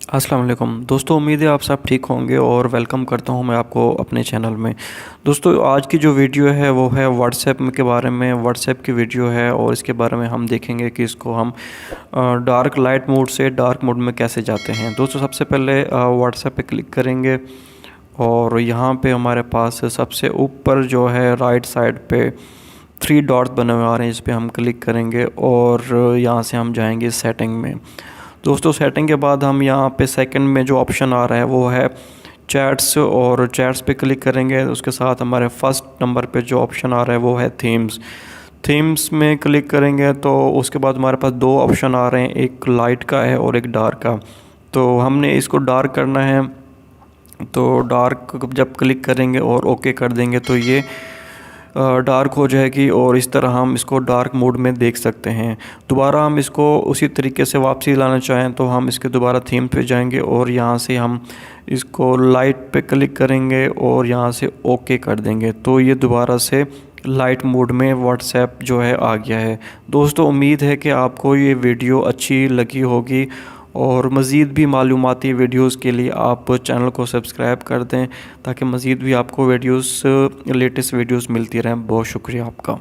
अस्सलाम वालेकुम दोस्तों, उम्मीद है आप सब ठीक होंगे और वेलकम करता हूं मैं आपको अपने चैनल में। दोस्तों, आज की जो वीडियो है वो है व्हाट्सएप के बारे में। व्हाट्सएप की वीडियो है और इसके बारे में हम देखेंगे कि इसको हम डार्क लाइट मोड से डार्क मोड में कैसे जाते हैं। दोस्तों, सबसे पहले व्हाट्सएप पे क्लिक करेंगे और यहाँ पे हमारे पास सबसे ऊपर जो है राइट साइड पे थ्री डॉट्स बने हुए आ रहे हैं, इस पर हम क्लिक करेंगे और यहाँ से हम जाएंगे सेटिंग में। दोस्तों, सेटिंग के बाद हम यहाँ पे सेकंड में जो ऑप्शन आ रहा है वो है चैट्स, और चैट्स पे क्लिक करेंगे। उसके साथ हमारे फर्स्ट नंबर पे जो ऑप्शन आ रहा है वो है थीम्स। थीम्स में क्लिक करेंगे तो उसके बाद हमारे पास दो ऑप्शन आ रहे हैं, एक लाइट का है और एक डार्क का। तो हमने इसको डार्क करना है, तो डार्क जब क्लिक करेंगे और ओके कर देंगे तो ये डार्क हो जाएगी और इस तरह हम इसको डार्क मोड में देख सकते हैं। दोबारा हम इसको उसी तरीके से वापसी लाना चाहें तो हम इसके दोबारा थीम पे जाएंगे और यहाँ से हम इसको लाइट पे क्लिक करेंगे और यहाँ से ओके कर देंगे तो ये दोबारा से लाइट मोड में व्हाट्सएप जो है आ गया है। दोस्तों, उम्मीद है कि आपको ये वीडियो अच्छी लगी होगी और मज़ीद भी मालूमाती वीडियोस के लिए आप चैनल को सब्सक्राइब कर दें ताकि मज़ीद भी आपको वीडियोस लेटेस्ट वीडियोस मिलती रहें। बहुत शुक्रिया आपका।